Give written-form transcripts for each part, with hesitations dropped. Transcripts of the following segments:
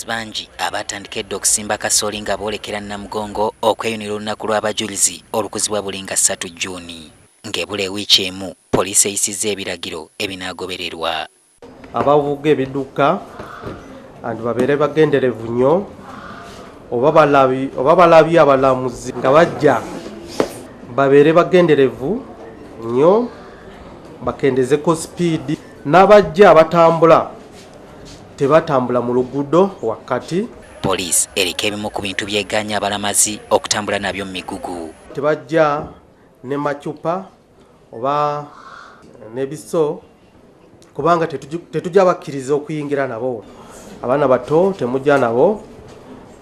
abajulizi bangi abatandikedde okusimba kasooli nga boolekera Namugongo okweyunira olunaku lw'abajulizi olukuzibwa buli nga 3 Juuni. Ng'ebula ewiiki emu poliisi eyisizza ebiragiro ebinaagobererwa. Abavuga ebidduka anti babeere bagenderevu nnyo oba balabye abalamuzi nga bajja babeere bagenderevu nnyo bakendezeko sipiidi n'abajja abatambula tebatambula mu luguudo wakati. Poliisi eriko ebimu ku bintu byeganya abalamazi okutambula nabyo mu migugu. Tebajja ne macupa oba nebiso kubanga tetujja bakkiriza okuyingira nabo. Abaana bato temujja nabo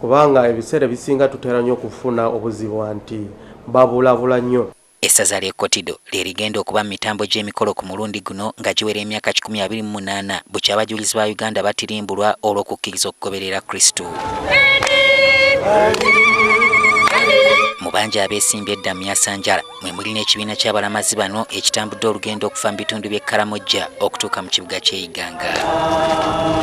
kubanga ebiseera bisinga tutera nnyo okufuna obuzibu nti babulabula nnyo. Essaza ly'e Kotido lirigenda okuba mu mitambo gy'emikolo ku mulundi guno nga giwera emyaka 28 bukya abajulizi ba Uganda batirimbulwa olw'okukkiriza okugoberera Kristo. Mu bangi abeesimbye edda mu Yasanjala mwe muli n'ekibiina ky'abalamazi bano ekitambudde olugendo okuva mu bitundu by'e Karamoja okutuuka mu kibuga ky'e Iganga.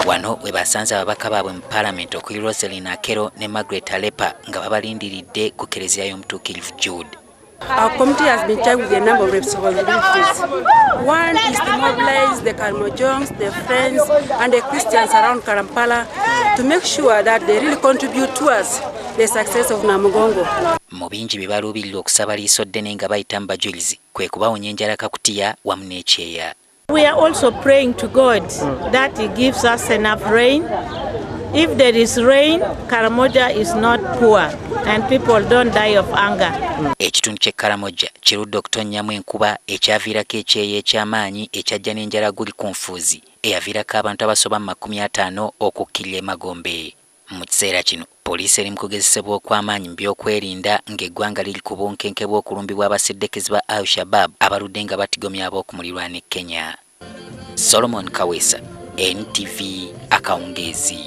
Wano we basanze ababaka baabwe mu Paalamenti okuli Roselyn Akero ne Margaret Alepa nga babalindiridde ku Kereziya y'Omutuukirivu Jude. Our committee has been charged with a number of responsibilities. One is to mobilize the Karamojongs, the Friends, and the Christians around Karampala to make sure that they really contribute towards the success of Namugongo. Mu bingi bye baluubirira okusaba liiso ddene nga bayita mu bajulizi kwe kubawonya enjala kakutiya wamu n'ekyeya. We are also praying to God that He gives us enough rain. If there is rain, Karamoja is not poor and people don't die of hunger. Ekitundu ky'e Karamoja kirudde okutonnyamu enkuba ekyaviirako ekyeya eky'amaanyi ekyajja n'enjala guli ku nfuuzi eyaviirako abantu abasoba mu 50 okukkirira e Magombe. Mu kiseera kino poliisi eri mu kugezesebwa okw'amaanyi mu by'okwerinda ng'eggwanga liri ku bunkenke bw'okulumbibwa abasiddekezi ba Al-Shabaab abaludde nga batigomya ab'okumulirwana e Kenya. Solomon Kawesa, NTV Akawungezi.